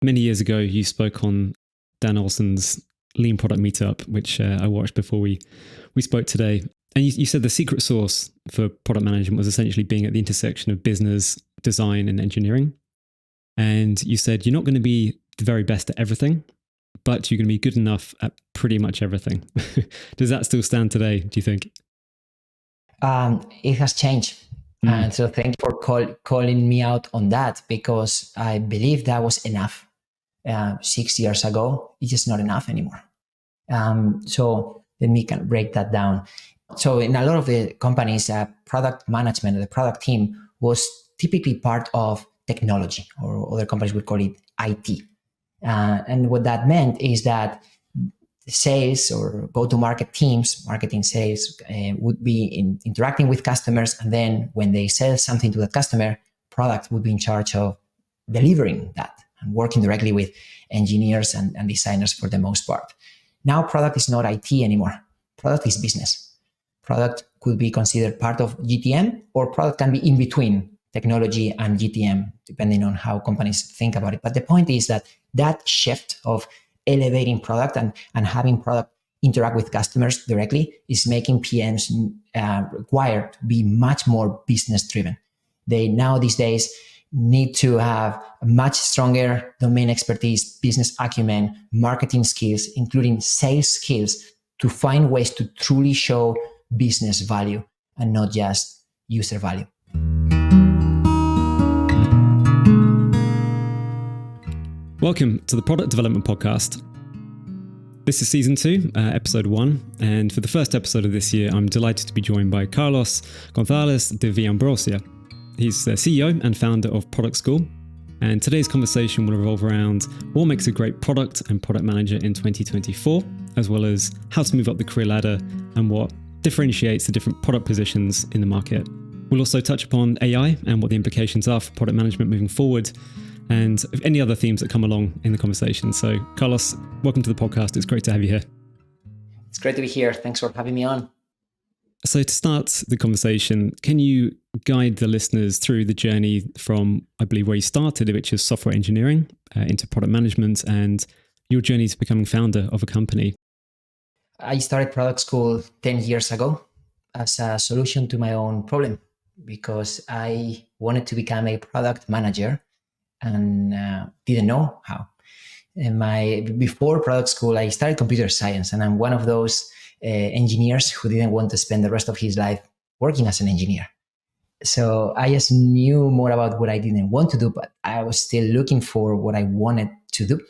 Many years ago, you spoke on Dan Olsen's Lean Product Meetup, which I watched before we spoke today. And you said the secret sauce for product management was essentially being at the intersection of business, design, and engineering. And you said you're not going to be the very best at everything, but you're going to be good enough at pretty much everything. Does that still stand today, do you think? It has changed. And so thank you for calling me out on that, because I believe that was enough 6 years ago. It's just not enough anymore. So let me kind of break that down. So in a lot of the companies, product management or the product team was typically part of technology, or other companies would call it IT. And what that meant is that sales or go-to-market teams, marketing, sales, would be interacting with customers. And then when they sell something to the customer, product would be in charge of delivering that and working directly with engineers and designers for the most part. Now, product is not IT anymore. Product is business. Product could be considered part of GTM, or product can be in between technology and GTM, depending on how companies think about it. But the point is that shift of elevating product and having product interact with customers directly is making PMs required to be much more business driven. They now these days need to have a much stronger domain expertise, business acumen, marketing skills, including sales skills, to find ways to truly show business value and not just user value. Welcome to the Product Development Podcast. This is Season 2, Episode 1, and for the first episode of this year, I'm delighted to be joined by Carlos Gonzalez de Villaumbrosia. He's the CEO and founder of Product School, and today's conversation will revolve around what makes a great product and product manager in 2024, as well as how to move up the career ladder and what differentiates the different product positions in the market. We'll also touch upon AI and what the implications are for product management moving forward, and any other themes that come along in the conversation. So, Carlos, welcome to the podcast. It's great to have you here. It's great to be here. Thanks for having me on. So to start the conversation, can you guide the listeners through the journey from, I believe, where you started, which is software engineering, into product management, and your journey to becoming founder of a company? I started Product School 10 years ago as a solution to my own problem, because I wanted to become a product manager and didn't know how. Before Product School, I studied computer science, and I'm one of those engineers who didn't want to spend the rest of his life working as an engineer. So I just knew more about what I didn't want to do, but I was still looking for what I wanted to do.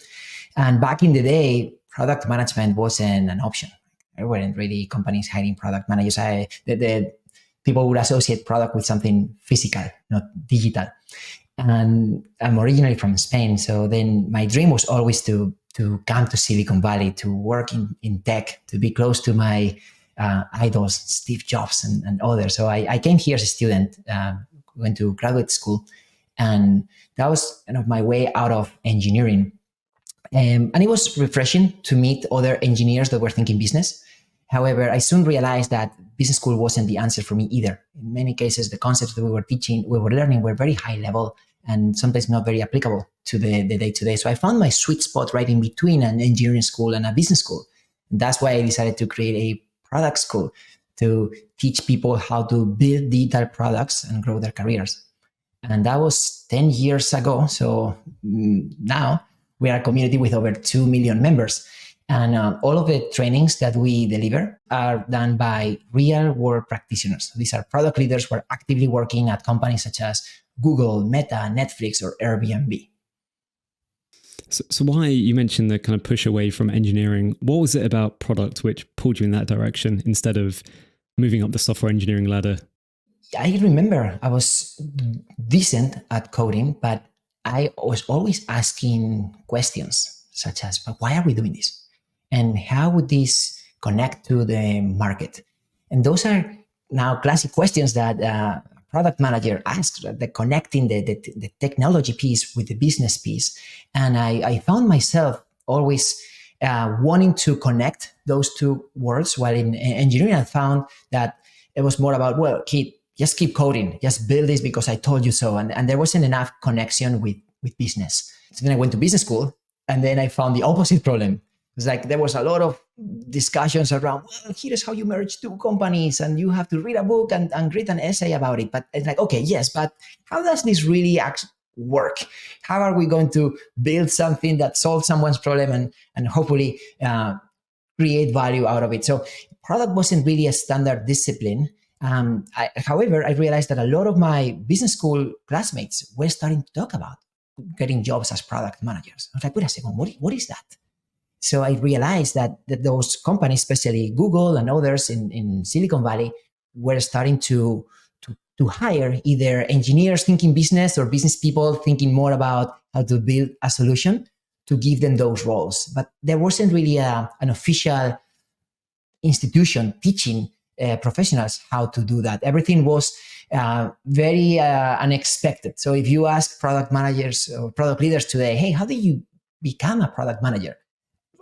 And back in the day, product management wasn't an option. There weren't really companies hiring product managers. The people would associate product with something physical, not digital. And I'm originally from Spain. So then my dream was always to come to Silicon Valley, to work in tech, to be close to my idols, Steve Jobs and others. So I came here as a student, went to graduate school, and that was kind of my way out of engineering. And it was refreshing to meet other engineers that were thinking business. However, I soon realized that business school wasn't the answer for me either. In many cases, the concepts that we were learning were very high level and sometimes not very applicable to the day-to-day. So I found my sweet spot right in between an engineering school and a business school. And that's why I decided to create a product school to teach people how to build digital products and grow their careers. And that was 10 years ago. So now we are a community with over 2 million members. And all of the trainings that we deliver are done by real world practitioners. These are product leaders who are actively working at companies such as Google, Meta, Netflix, or Airbnb. So why, you mentioned the kind of push away from engineering. What was it about product which pulled you in that direction instead of moving up the software engineering ladder? I remember I was decent at coding, but I was always asking questions such as, but why are we doing this? And how would this connect to the market? And those are now classic questions that product manager asks, the connecting the technology piece with the business piece. And I found myself always wanting to connect those two worlds, while in engineering I found that it was more about, just keep coding, just build this because I told you so. And there wasn't enough connection with with business. So then I went to business school, and then I found the opposite problem. It's like there was a lot of discussions around, well, here's how you merge two companies, and you have to read a book and read an essay about it. But it's like, okay, yes, but how does this really work? How are we going to build something that solves someone's problem and hopefully create value out of it? So product wasn't really a standard discipline. However, I realized that a lot of my business school classmates were starting to talk about getting jobs as product managers. I was like, wait a second, what is that? So I realized that those companies, especially Google and others in Silicon Valley, were starting to hire either engineers thinking business or business people thinking more about how to build a solution to give them those roles. But there wasn't really an official institution teaching professionals how to do that. Everything was very unexpected. So if you ask product managers or product leaders today, hey, how do you become a product manager?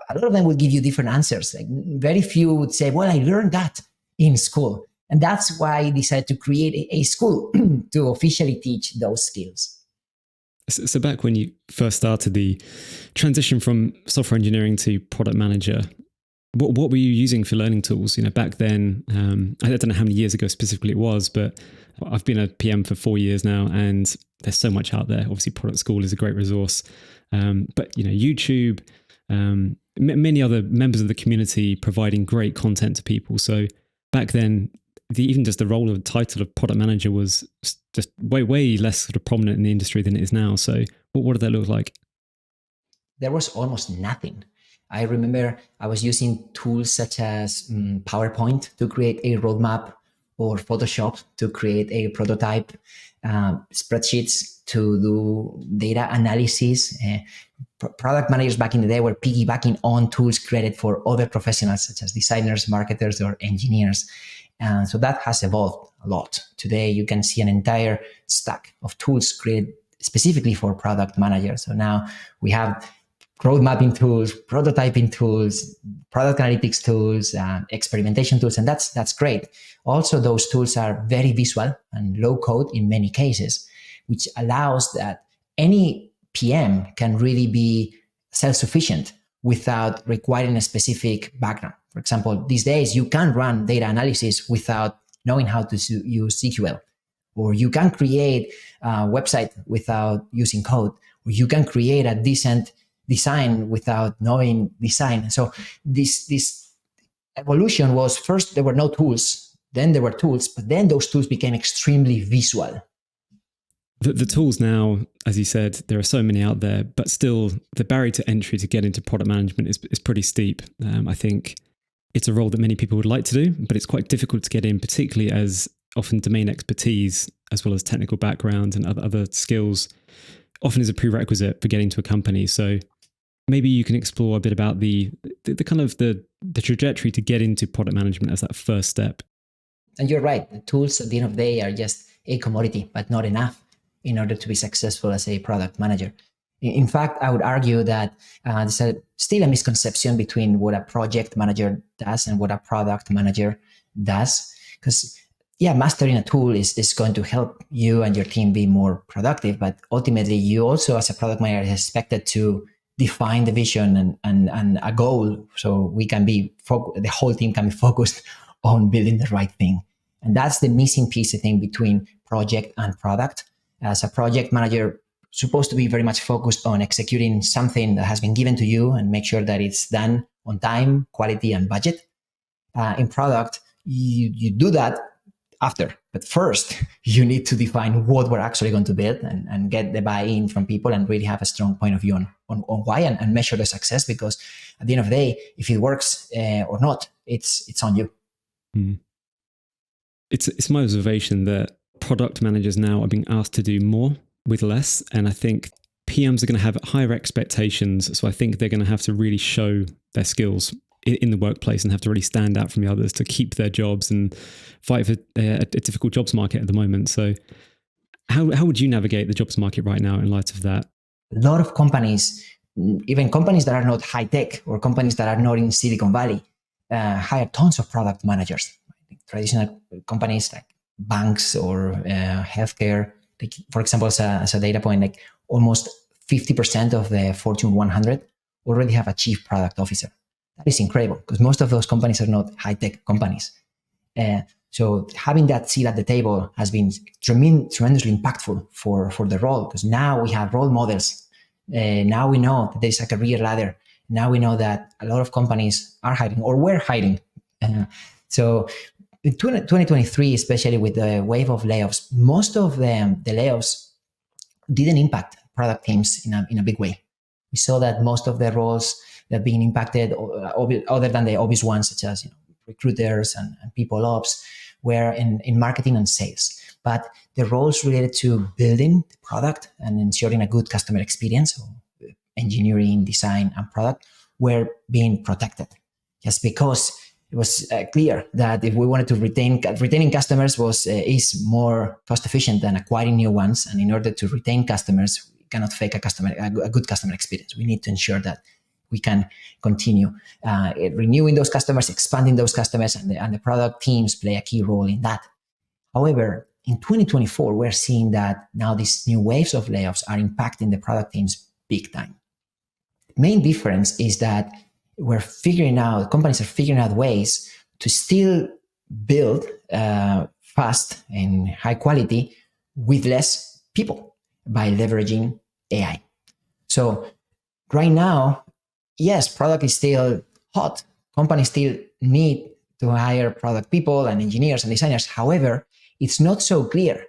A lot of them would give you different answers. Like very few would say, well, I learned that in school. And that's why I decided to create a school to officially teach those skills. So back when you first started the transition from software engineering to product manager, what were you using for learning tools? Back then, I don't know how many years ago specifically it was, but I've been a PM for 4 years now, and there's so much out there. Obviously, Product School is a great resource, but YouTube, many other members of the community providing great content to people. So back then, even just the role of the title of product manager was just way less sort of prominent in the industry than it is now. So what did that look like? There was almost nothing. I remember I was using tools such as PowerPoint to create a roadmap, or Photoshop to create a prototype, spreadsheets to do data analysis. Product managers back in the day were piggybacking on tools created for other professionals such as designers, marketers, or engineers. So that has evolved a lot. Today, you can see an entire stack of tools created specifically for product managers. So now we have road mapping tools, prototyping tools, product analytics tools, experimentation tools, and that's great. Also, those tools are very visual and low code in many cases, which allows that any PM can really be self-sufficient without requiring a specific background. For example, these days you can run data analysis without knowing how to use SQL, or you can create a website without using code, or you can create a decent design without knowing design. So this evolution was, first there were no tools, then there were tools, but then those tools became extremely visual. The tools now, as you said, there are so many out there, but still the barrier to entry to get into product management is pretty steep. I think it's a role that many people would like to do, but it's quite difficult to get in, particularly as often domain expertise as well as technical background and other skills often is a prerequisite for getting to a company. So maybe you can explore a bit about the kind of the trajectory to get into product management as that first step. And you're right. The tools at the end of the day are just a commodity, but not enough in order to be successful as a product manager. In fact, I would argue that there's still a misconception between what a project manager does and what a product manager does. Because mastering a tool is going to help you and your team be more productive. But ultimately, you also, as a product manager, is expected to define the vision and a goal, so we can be the whole team can be focused on building the right thing. And that's the missing piece, I think, between project and product. As a project manager, supposed to be very much focused on executing something that has been given to you and make sure that it's done on time, quality, and budget. In product, you do that after, but first you need to define what we're actually going to build and get the buy-in from people and really have a strong point of view on why and measure the success, because at the end of the day, if it works or not, it's on you. It's my observation that product managers now are being asked to do more with less, and I think PMs are going to have higher expectations, so I think they're going to have to really show their skills in the workplace and have to really stand out from the others to keep their jobs and fight for a difficult jobs market at the moment. So how would you navigate the jobs market right now in light of that? A lot of companies, even companies that are not high tech or companies that are not in Silicon Valley, hire tons of product managers. Traditional companies like banks or healthcare, like, for example, as a data point, like almost 50% of the Fortune 100 already have a chief product officer. That is incredible because most of those companies are not high-tech companies. So having that seat at the table has been tremendously impactful for the role, because now we have role models. Now we know that there's a career ladder. Now we know that a lot of companies are hiring or were hiring. So in 2023, especially with the wave of layoffs, most of the layoffs didn't impact product teams in a big way. We saw that most of the roles that being impacted, other than the obvious ones, such as recruiters and people ops, were in marketing and sales. But the roles related to building the product and ensuring a good customer experience, so engineering, design, and product, were being protected. Just because it was clear that if we wanted to retaining customers is more cost efficient than acquiring new ones. And in order to retain customers, we cannot fake a good customer experience. We need to ensure that we can continue renewing those customers, expanding those customers, and the product teams play a key role in that. However, in 2024, we're seeing that now these new waves of layoffs are impacting the product teams big time. Main difference is that companies are figuring out ways to still build fast and high quality with less people by leveraging AI. So right now, yes, product is still hot. Companies still need to hire product people and engineers and designers. However, it's not so clear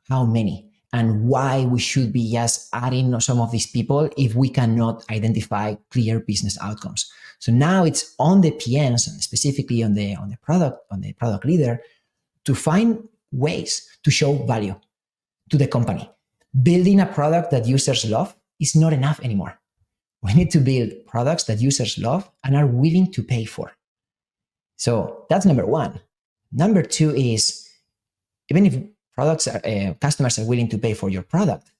how many and why we should be just adding some of these people if we cannot identify clear business outcomes. So now it's on the PMs and specifically on the product leader to find ways to show value to the company. Building a product that users love is not enough anymore. We need to build products that users love and are willing to pay for. So that's number one. Number two is, even if customers are willing to pay for your product,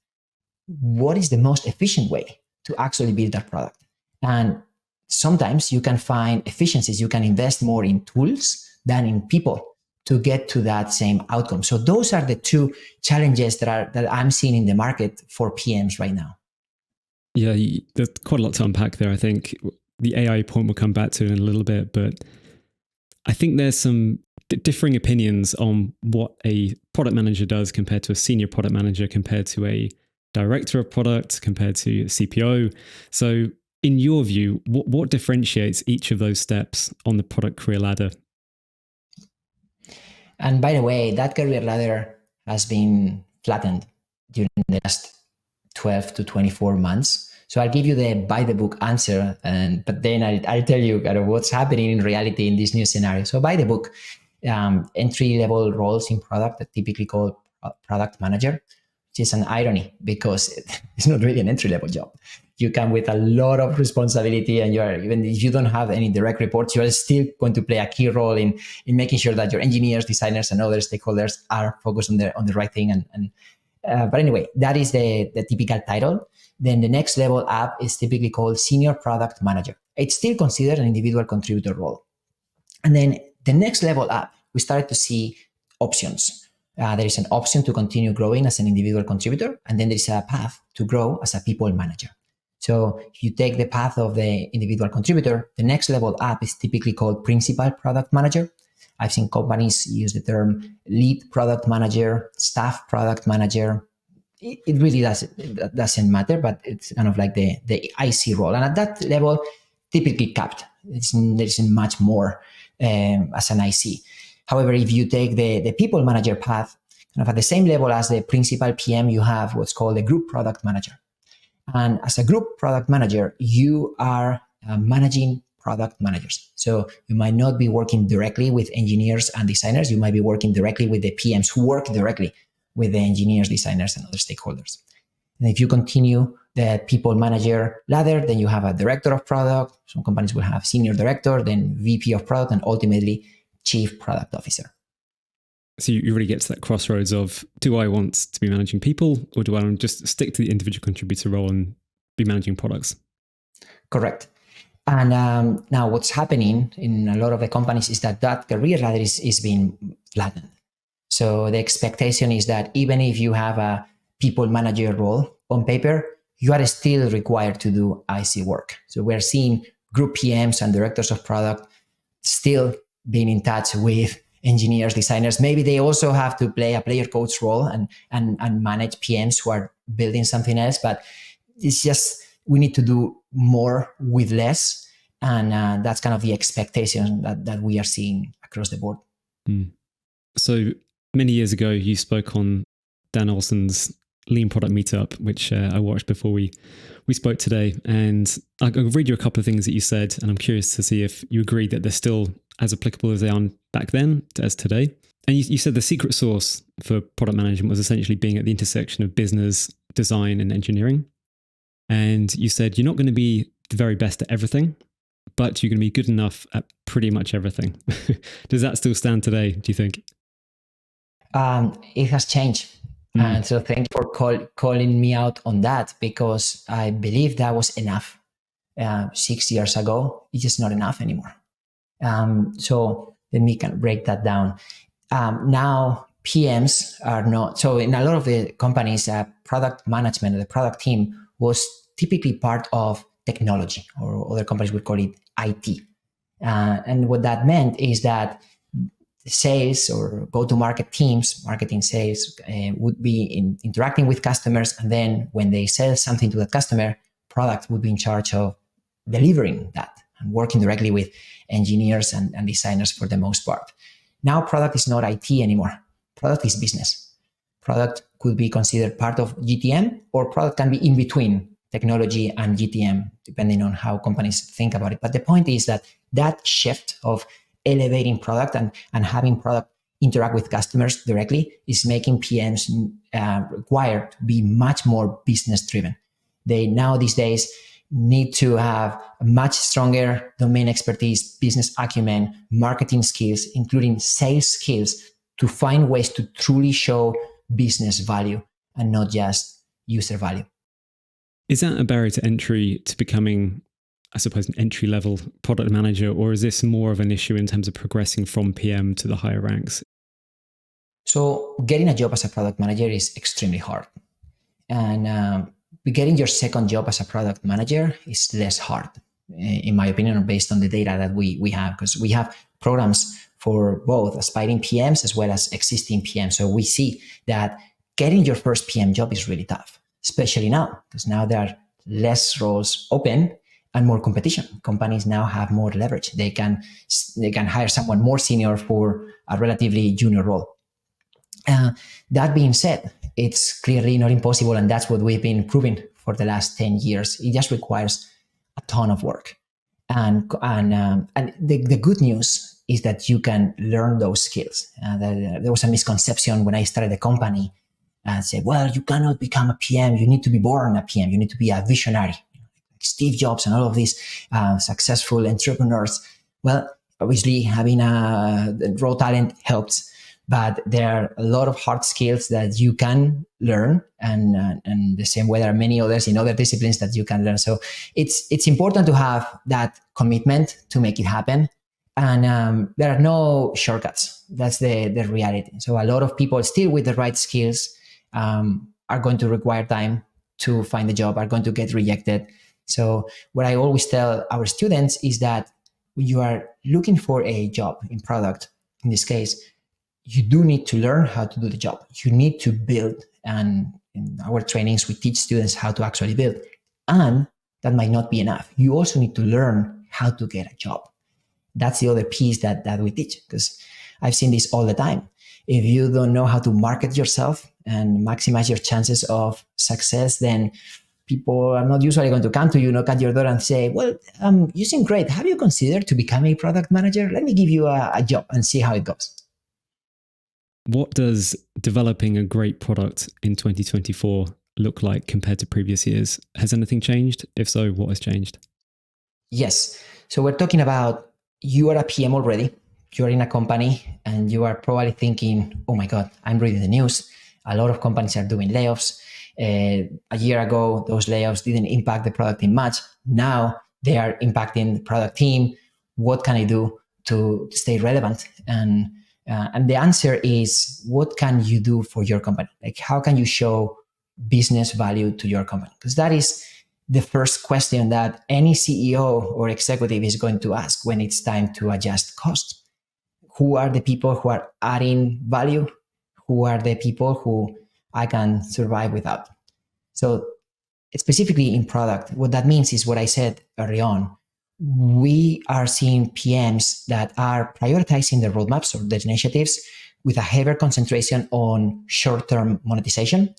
what is the most efficient way to actually build that product? And sometimes you can find efficiencies. You can invest more in tools than in people to get to that same outcome. So those are the two challenges that I'm seeing in the market for PMs right now. Yeah, there's quite a lot to unpack there. I think the AI point we'll come back to in a little bit, but I think there's some differing opinions on what a product manager does compared to a senior product manager, compared to a director of product, compared to a CPO. So in your view, what differentiates each of those steps on the product career ladder? And by the way, that career ladder has been flattened during the last 12 to 24 months. So I'll give you the by the book answer, but then I'll tell you kind of what's happening in reality in this new scenario. So by the book, entry-level roles in product are typically called product manager, which is an irony because it's not really an entry-level job. You come with a lot of responsibility, and even if you don't have any direct reports, you are still going to play a key role in making sure that your engineers, designers, and other stakeholders are focused on the right thing. But anyway, that is the typical title. Then the next level up is typically called senior product manager. It's still considered an individual contributor role. And then the next level up, we started to see options. There is an option to continue growing as an individual contributor, and then there is a path to grow as a people manager. So if you take the path of the individual contributor, the next level up is typically called principal product manager. I've seen companies use the term lead product manager, staff product manager. It really doesn't matter, but it's kind of like the IC role. And at that level, typically capped. There isn't much more as an IC. However, if you take the people manager path, kind of at the same level as the principal PM, you have what's called a group product manager. And as a group product manager, you are managing product managers. So you might not be working directly with engineers and designers. You might be working directly with the PMs who work directly with the engineers, designers, and other stakeholders. And if you continue the people manager ladder, then you have a director of product. Some companies will have senior director, then VP of product, and ultimately chief product officer. So you really get to that crossroads of, do I want to be managing people, or do I want to just stick to the individual contributor role and be managing products? Correct. And now what's happening in a lot of the companies is that career ladder is being flattened. So the expectation is that even if you have a people manager role on paper, you are still required to do IC work. So we're seeing group PMs and directors of product still being in touch with engineers, designers. Maybe they also have to play a player coach role and manage PMs who are building something else. But it's just, we need to do more with less. And that's kind of the expectation that we are seeing across the board. So many years ago, you spoke on Dan Olsen's Lean Product Meetup, which I watched before we spoke today. And I'll read you a couple of things that you said, and I'm curious to see if you agree that they're still as applicable as they are back then as today. And you said the secret sauce for product management was essentially being at the intersection of business, design, and engineering. And you said you're not going to be the very best at everything, but you're going to be good enough at pretty much everything. Does that still stand today, do you think? It has changed. And so thank you for calling me out on that, because I believe that was enough 6 years ago. It's just not enough anymore. So let me kind of break that down. Now PMs are not, so in a lot of the companies, product management, the product team was typically part of technology, or other companies would call it IT. And what that meant is that sales or go-to-market teams, marketing, sales, would be interacting with customers. And then when they sell something to that customer, product would be in charge of delivering that and working directly with engineers and designers for the most part. Now product is not IT anymore. Product is business. Product could be considered part of GTM, or product can be in between technology and GTM, depending on how companies think about it. But the point is that shift of elevating product and having product interact with customers directly is making PMs required to be much more business driven. They now these days need to have a much stronger domain expertise, business acumen, marketing skills, including sales skills, to find ways to truly show business value and not just user value. Is that a barrier to entry to becoming, I suppose, an entry-level product manager, or is this more of an issue in terms of progressing from PM to the higher ranks? So getting a job as a product manager is extremely hard. And getting your second job as a product manager is less hard, in my opinion, based on the data that we have, because we have programs for both aspiring PMs as well as existing PMs. So we see that getting your first PM job is really tough, especially now, because now there are less roles open and more competition. Companies now have more leverage. They can hire someone more senior for a relatively junior role. That being said, it's clearly not impossible, and that's what we've been proving for the last 10 years. It just requires a ton of work. And the good news is that you can learn those skills. There was a misconception when I started the company and said, well, you cannot become a PM. You need to be born a PM. You need to be a visionary. Steve Jobs and all of these successful entrepreneurs. Well, obviously having raw talent helps, but there are a lot of hard skills that you can learn, and the same way there are many others in other disciplines that you can learn. So it's important to have that commitment to make it happen. And there are no shortcuts. That's the reality. So a lot of people still with the right skills are going to require time to find a job, are going to get rejected. So what I always tell our students is that when you are looking for a job in product, in this case, you do need to learn how to do the job. You need to build, and in our trainings, we teach students how to actually build. And that might not be enough. You also need to learn how to get a job. That's the other piece that we teach, because I've seen this all the time. If you don't know how to market yourself and maximize your chances of success, then people are not usually going to come to you, knock at your door and say, well, you seem great. Have you considered to become a product manager? Let me give you a job and see how it goes. What does developing a great product in 2024 look like compared to previous years? Has anything changed? If so, what has changed? Yes. So we're talking about, you are a PM already. You're in a company and you are probably thinking, oh my God, I'm reading the news. A lot of companies are doing layoffs. A year ago, those layoffs didn't impact the product team much. Now they are impacting the product team. What can I do to stay relevant? And the answer is, what can you do for your company? Like, how can you show business value to your company? Because that is the first question that any CEO or executive is going to ask when it's time to adjust cost. Who are the people who are adding value? Who are the people who I can survive without? So specifically in product, what that means is what I said early on. We are seeing PMs that are prioritizing their roadmaps or their initiatives with a heavier concentration on short-term monetization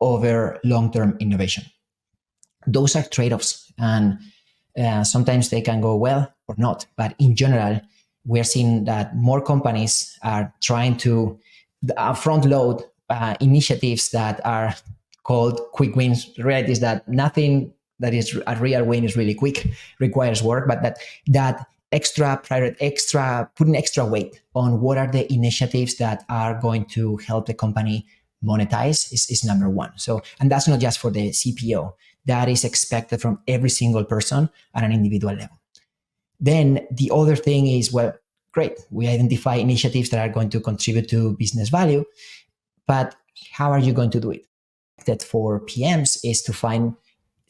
over long-term innovation. Those are trade-offs, and sometimes they can go well or not. But in general, we're seeing that more companies are trying to front load initiatives that are called quick wins. The reality is that nothing that is a real win is really quick, requires work, but that putting extra weight on what are the initiatives that are going to help the company monetize is number one. So, and that's not just for the CPO. That is expected from every single person at an individual level. Then the other thing is, well, great, we identify initiatives that are going to contribute to business value, but how are you going to do it? That for PMs is to find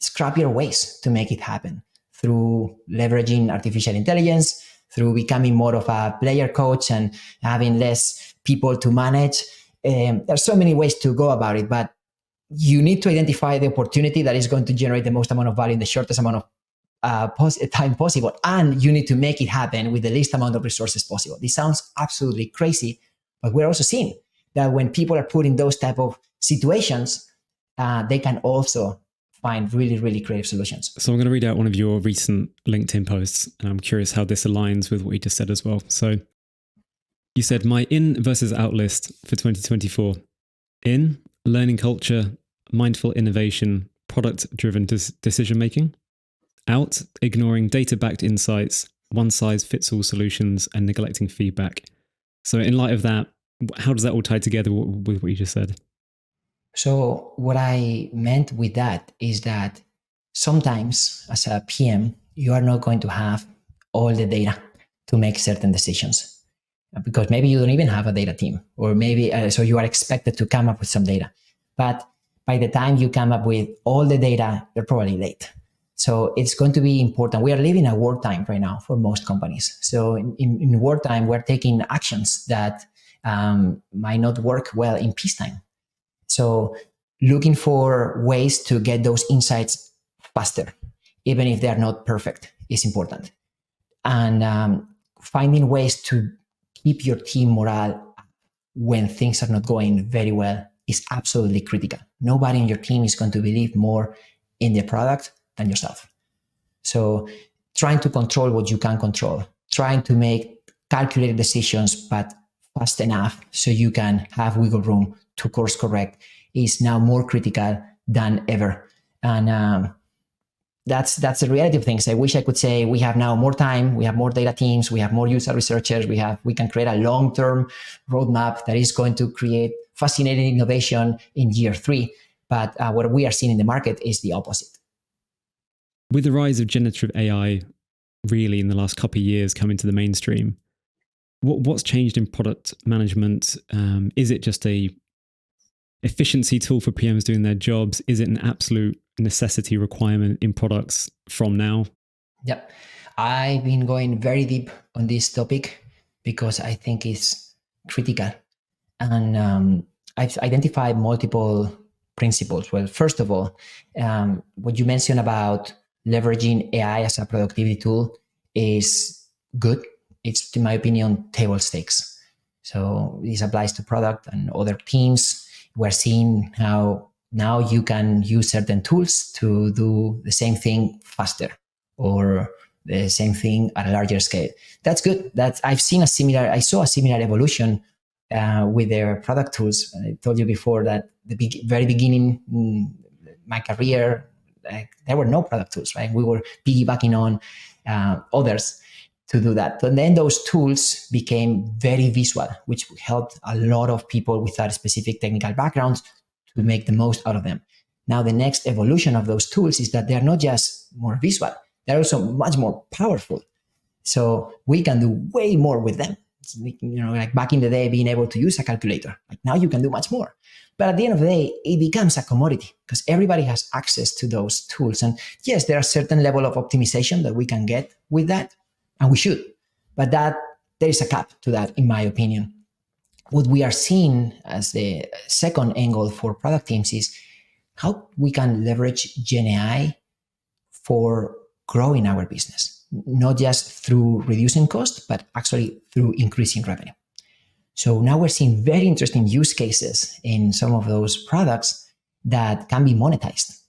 scrappier ways to make it happen through leveraging artificial intelligence, through becoming more of a player coach and having less people to manage. There's so many ways to go about it, but you need to identify the opportunity that is going to generate the most amount of value in the shortest amount of time possible. And you need to make it happen with the least amount of resources possible. This sounds absolutely crazy, but we're also seeing that when people are put in those type of situations, they can also find really, really creative solutions. So I'm going to read out one of your recent LinkedIn posts, and I'm curious how this aligns with what you just said as well. So you said, my in versus out list for 2024. In, learning culture, mindful innovation, product-driven decision-making. Out, ignoring data-backed insights, one-size-fits-all solutions, and neglecting feedback. So in light of that, how does that all tie together with what you just said? So what I meant with that is that sometimes as a PM, you are not going to have all the data to make certain decisions because maybe you don't even have a data team, or maybe so you are expected to come up with some data. But by the time you come up with all the data, you're probably late. So it's going to be important. We are living a wartime right now for most companies. So in wartime, we're taking actions that might not work well in peacetime. So looking for ways to get those insights faster, even if they're not perfect, is important. And finding ways to keep your team morale up when things are not going very well is absolutely critical. Nobody in your team is going to believe more in the product than yourself. So trying to control what you can control, trying to make calculated decisions, but fast enough so you can have wiggle room to course correct is now more critical than ever. And that's the reality of things. I wish I could say we have now more time, we have more data teams, we have more user researchers, we can create a long-term roadmap that is going to create fascinating innovation in year 3. But what we are seeing in the market is the opposite. With the rise of generative AI really in the last couple of years coming to the mainstream, what's changed in product management? Is it just a efficiency tool for PMs doing their jobs? Is it an absolute necessity requirement in products from now? Yep. I've been going very deep on this topic because I think it's critical. And I've identified multiple principles. Well, first of all, what you mentioned about leveraging AI as a productivity tool is good. It's, in my opinion, table stakes. So this applies to product and other teams. We're seeing how now you can use certain tools to do the same thing faster or the same thing at a larger scale. That's good. I saw a similar evolution with their product tools. I told you before that the very beginning my career, there were no product tools, right? We were piggybacking on others to do that. And then those tools became very visual, which helped a lot of people without specific technical backgrounds to make the most out of them. Now, the next evolution of those tools is that they're not just more visual, they're also much more powerful. So we can do way more with them. Like back in the day, being able to use a calculator. Like now you can do much more. But at the end of the day, it becomes a commodity because everybody has access to those tools. And yes, there are certain level of optimization that we can get with that, and we should. But that there is a cap to that, in my opinion. What we are seeing as the second angle for product teams is how we can leverage Gen AI for growing our business, not just through reducing cost, but actually through increasing revenue. So now we're seeing very interesting use cases in some of those products that can be monetized.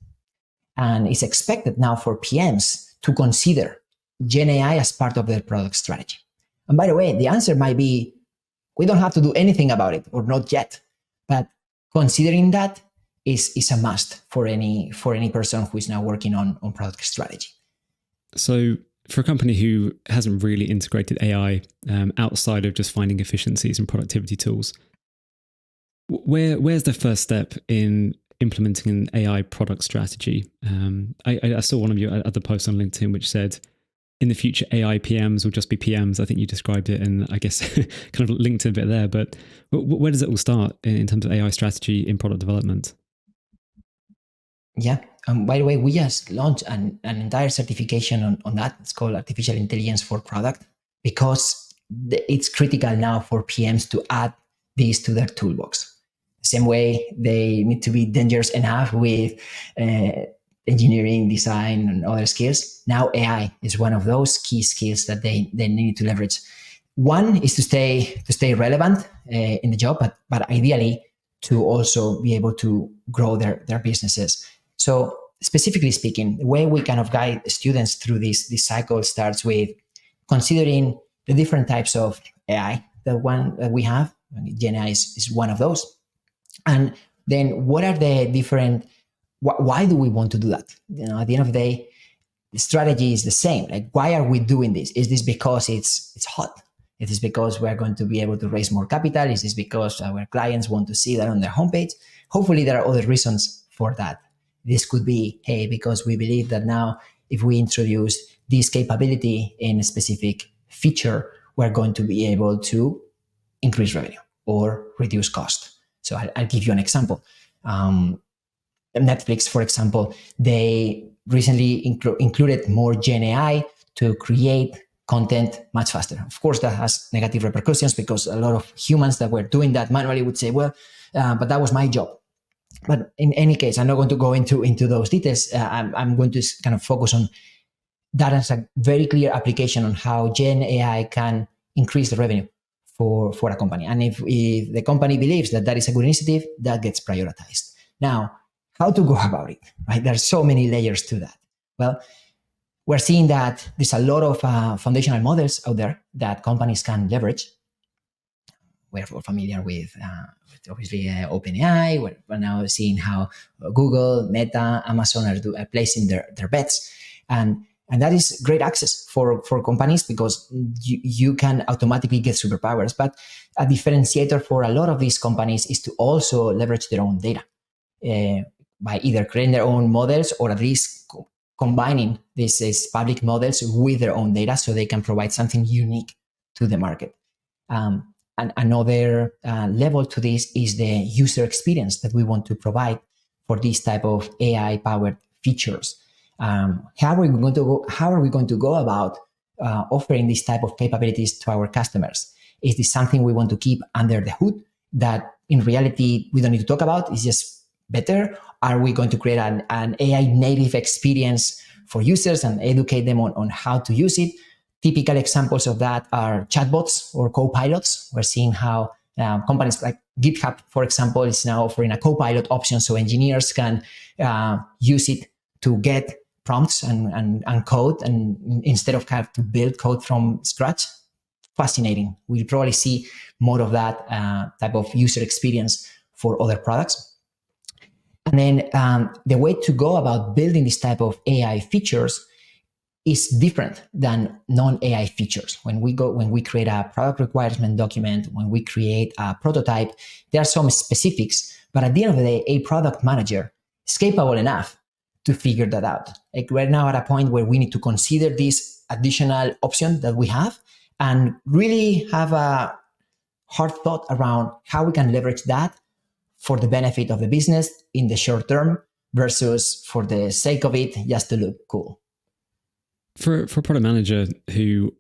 And it's expected now for PMs to consider Gen AI as part of their product strategy. And by the way, the answer might be, we don't have to do anything about it, or not yet. But considering that is a must for any person who is now working on product strategy. So for a company who hasn't really integrated AI outside of just finding efficiencies and productivity tools, where's the first step in implementing an AI product strategy? I saw one of your other posts on LinkedIn which said, in the future, AI PMs will just be PMs. I think you described it, and I guess kind of linked a bit there. But where does it all start in terms of AI strategy in product development? Yeah. By the way, we just launched an entire certification on that. It's called Artificial Intelligence for Product, because it's critical now for PMs to add these to their toolbox. The same way they need to be dangerous enough with engineering, design, and other skills. Now AI is one of those key skills that they need to leverage. One is to stay relevant in the job, but ideally to also be able to grow their businesses. So specifically speaking, the way we kind of guide students through this cycle starts with considering the different types of AI that we have. Gen AI is one of those. And then what are the different, why do we want to do that? At the end of the day, the strategy is the same. Like, why are we doing this? Is this because it's hot? Is this because we're going to be able to raise more capital? Is this because our clients want to see that on their homepage? Hopefully there are other reasons for that. This could be, hey, because we believe that now if we introduce this capability in a specific feature, we're going to be able to increase revenue or reduce cost. So I'll give you an example. Netflix, for example, they recently included more Gen AI to create content much faster. Of course, that has negative repercussions because a lot of humans that were doing that manually would say, well, but that was my job. But in any case, I'm not going to go into those details. I'm going to kind of focus on that as a very clear application on how Gen AI can increase the revenue for a company. And if the company believes that is a good initiative, that gets prioritized. Now, how to go about it, right? There's so many layers to that. Well, we're seeing that there's a lot of foundational models out there that companies can leverage. We're familiar with obviously OpenAI. We're now seeing how Google, Meta, Amazon are placing their bets. And that is great access for companies because you can automatically get superpowers. But a differentiator for a lot of these companies is to also leverage their own data by either creating their own models or at least combining these public models with their own data so they can provide something unique to the market. And another level to this is the user experience that we want to provide for this type of AI-powered features. How are we going to go about offering this type of capabilities to our customers? Is this something we want to keep under the hood that in reality we don't need to talk about? It's just better? Are we going to create an AI native experience for users and educate them on how to use it? Typical examples of that are chatbots or co-pilots. We're seeing how companies like GitHub, for example, is now offering a co-pilot option so engineers can use it to get prompts and code, and instead of have to build code from scratch. Fascinating. We'll probably see more of that type of user experience for other products. And then the way to go about building this type of AI features is different than non-AI features. When we create a product requirement document, when we create a prototype, there are some specifics, but at the end of the day, a product manager is capable enough to figure that out. Like we're now at a point where we need to consider this additional option that we have and really have a hard thought around how we can leverage that for the benefit of the business in the short term versus for the sake of it, just to look cool. For a product manager who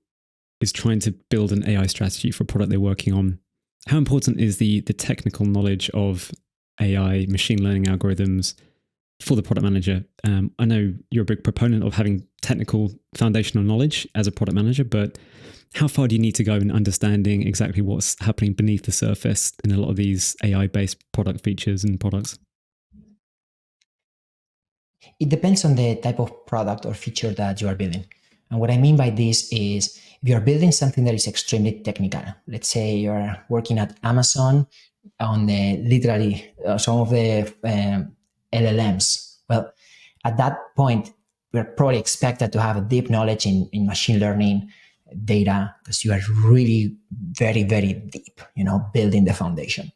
is trying to build an AI strategy for a product they're working on, how important is the technical knowledge of AI, machine learning algorithms for the product manager? I know you're a big proponent of having technical foundational knowledge as a product manager, but how far do you need to go in understanding exactly what's happening beneath the surface in a lot of these AI-based product features and products? It depends on the type of product or feature that you are building. And what I mean by this is if you're building something that is extremely technical, let's say you're working at Amazon on literally some of the LLMs. Well, at that point, we're probably expected to have a deep knowledge in machine learning data because you are really very, very deep, building the foundation.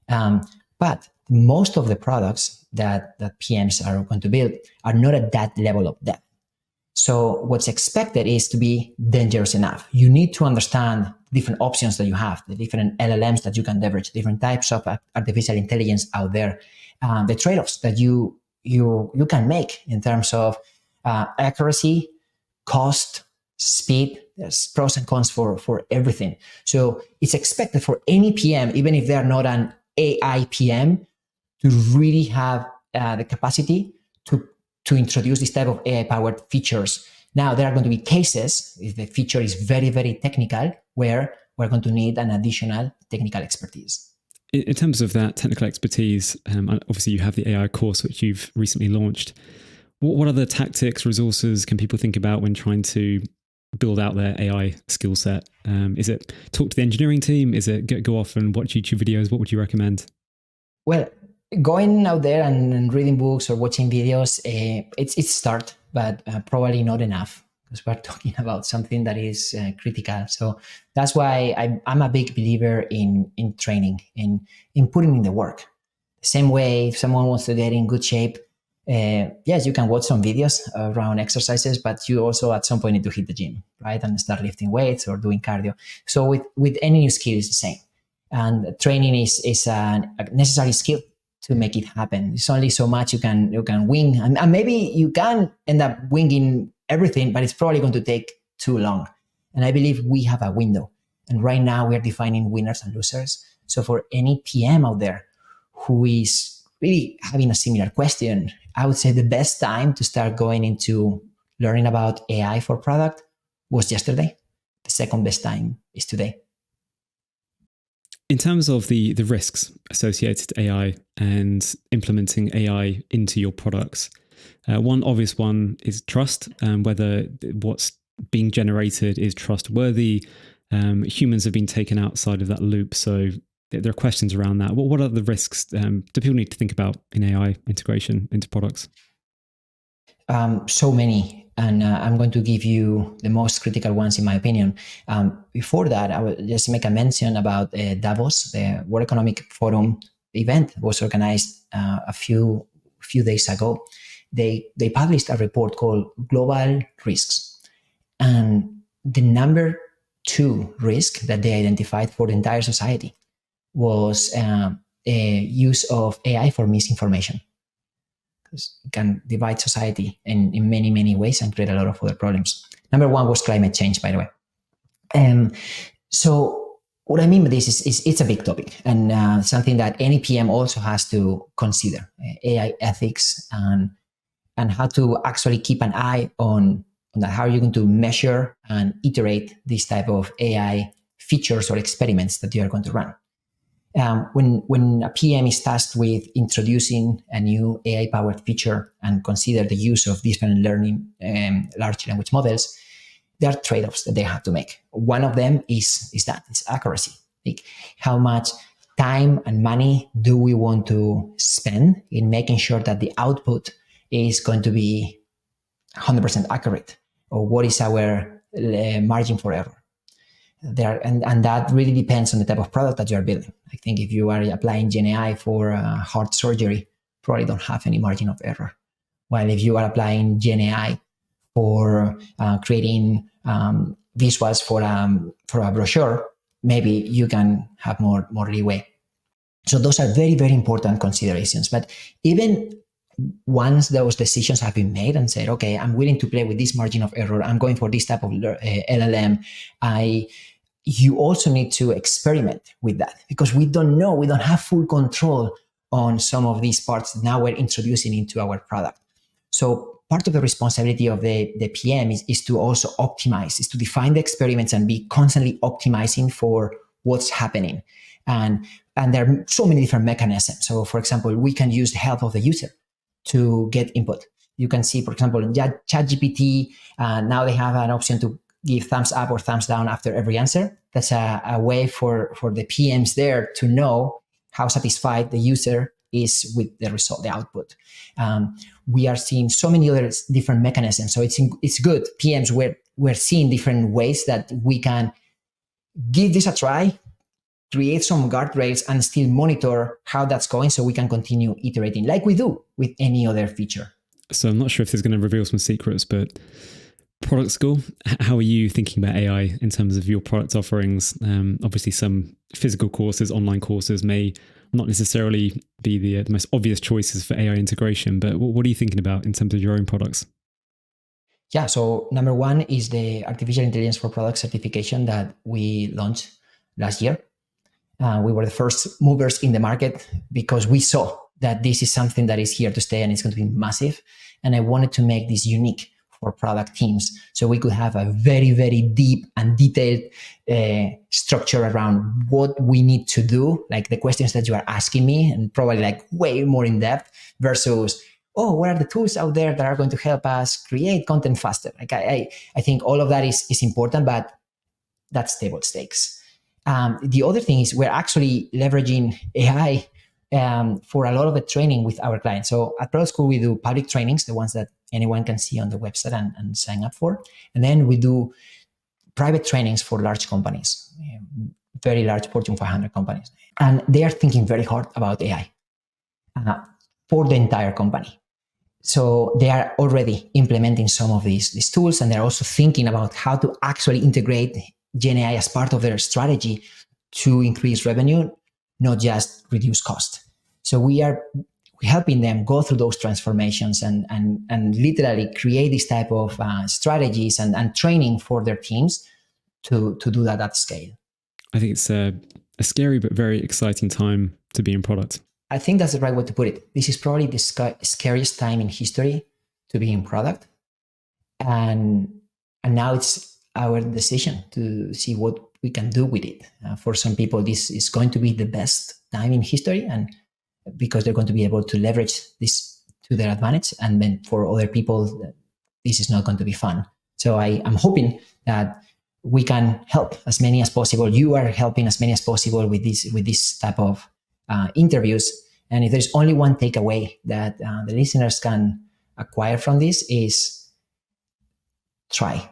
But most of the products that PMs are going to build are not at that level of depth. So what's expected is to be dangerous enough. You need to understand different options that you have, the different LLMs that you can leverage, different types of artificial intelligence out there, the trade-offs that you can make in terms of accuracy, cost, speed. There's pros and cons for everything. So it's expected for any PM, even if they're not an AI PM, to really have the capacity to introduce this type of AI-powered features. Now, there are going to be cases, if the feature is very, very technical, where we're going to need an additional technical expertise. In terms of that technical expertise, obviously you have the AI course, which you've recently launched. What other tactics, resources can people think about when trying to build out their AI skill set? Is it talk to the engineering team? Is it go off and watch YouTube videos? What would you recommend? Well, going out there and reading books or watching videos, it's a start, but probably not enough because we're talking about something that is critical. So that's why I'm a big believer in training, in putting in the work. The same way, if someone wants to get in good shape, yes, you can watch some videos around exercises, but you also at some point need to hit the gym, right? And start lifting weights or doing cardio. So with any new skill, it's the same. And training is a necessary skill to make it happen. It's only so much you can wing, and maybe you can end up winging everything, but it's probably going to take too long. And I believe we have a window. And right now we are defining winners and losers. So for any PM out there who is really having a similar question, I would say the best time to start going into learning about AI for product was yesterday. The second best time is today. In terms of the risks associated to AI and implementing AI into your products, one obvious one is trust, whether what's being generated is trustworthy. Humans have been taken outside of that loop, so there are questions around that. What are the risks do people need to think about in AI integration into products? So many. And I'm going to give you the most critical ones, in my opinion. Before that, I will just make a mention about Davos, the World Economic Forum event that was organized a few days ago. They published a report called Global Risks. And the number 2 risk that they identified for the entire society was use of AI for misinformation. It can divide society in many, many ways and create a lot of other problems. Number 1 was climate change, by the way. So what I mean by this is it's a big topic and something that any PM also has to consider, AI ethics and how to actually keep an eye on that. How are you going to measure and iterate this type of AI features or experiments that you are going to run? When a PM is tasked with introducing a new AI-powered feature and consider the use of different learning large language models, there are trade-offs that they have to make. One of them is accuracy. Like how much time and money do we want to spend in making sure that the output is going to be 100% accurate, or what is our margin for error? And that really depends on the type of product that you are building. I think if you are applying Gen AI for heart surgery, probably don't have any margin of error. While if you are applying Gen AI for creating visuals for a brochure, maybe you can have more leeway. So those are very, very important considerations. But even once those decisions have been made and said, okay, I'm willing to play with this margin of error, I'm going for this type of LLM, you also need to experiment with that, because we don't have full control on some of these parts that now we're introducing into our product. So part of the responsibility of the PM is to also optimize, is to define the experiments and be constantly optimizing for what's happening. And there are so many different mechanisms. So for example, we can use the help of the user to get input. You can see, for example, in ChatGPT, now they have an option to give thumbs up or thumbs down after every answer. That's a way for the PMs there to know how satisfied the user is with the result, the output. We are seeing so many other different mechanisms. So it's good. PMs, we're seeing different ways that we can give this a try, create some guardrails, and still monitor how that's going so we can continue iterating like we do with any other feature. So I'm not sure if this is going to reveal some secrets, but product school, how are you thinking about AI in terms of your product offerings? Obviously, some physical courses, online courses may not necessarily be the most obvious choices for AI integration, but what are you thinking about in terms of your own products? Yeah, so number one is the Artificial Intelligence for Product certification that we launched last year. We were the first movers in the market because we saw that this is something that is here to stay and it's going to be massive. And I wanted to make this unique for product teams so we could have a very, very deep and detailed structure around what we need to do, like the questions that you are asking me, and probably like way more in depth versus, oh, what are the tools out there that are going to help us create content faster? Like I think all of that is important, but that's table stakes. The other thing is we're actually leveraging AI for a lot of the training with our clients. So at Product School, we do public trainings, the ones that anyone can see on the website and sign up for. And then we do private trainings for large companies, very large Fortune 500 companies. And they are thinking very hard about AI for the entire company. So they are already implementing some of these tools, and they're also thinking about how to actually integrate Gen AI as part of their strategy to increase revenue, not just reduce cost. So we're helping them go through those transformations and literally create this type of strategies and training for their teams to do that at scale. I think it's a scary but very exciting time to be in product. I think that's the right way to put it. This is probably the scariest time in history to be in product. And now it's our decision to see what we can do with it. For some people, this is going to be the best time in history, and because they're going to be able to leverage this to their advantage. And then for other people, this is not going to be fun. So I'm hoping that we can help as many as possible. You are helping as many as possible with this type of interviews. And if there's only one takeaway that the listeners can acquire from this is try.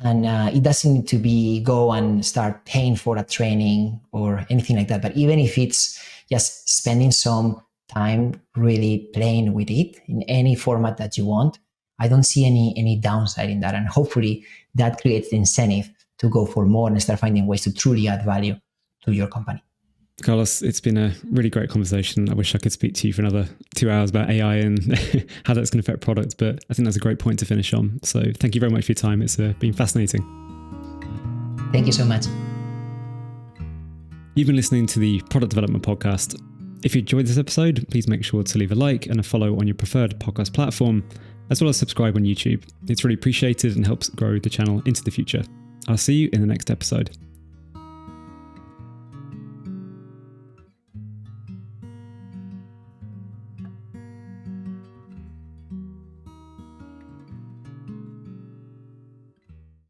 And it doesn't need to be go and start paying for a training or anything like that. But even if it's just spending some time really playing with it in any format that you want, I don't see any downside in that. And hopefully that creates the incentive to go for more and start finding ways to truly add value to your company. Carlos, it's been a really great conversation. I wish I could speak to you for another 2 hours about AI and how that's going to affect products, but I think that's a great point to finish on. So thank you very much for your time. It's been fascinating. Thank you so much. You've been listening to the Product Development Podcast. If you enjoyed this episode, please make sure to leave a like and a follow on your preferred podcast platform, as well as subscribe on YouTube. It's really appreciated and helps grow the channel into the future. I'll see you in the next episode.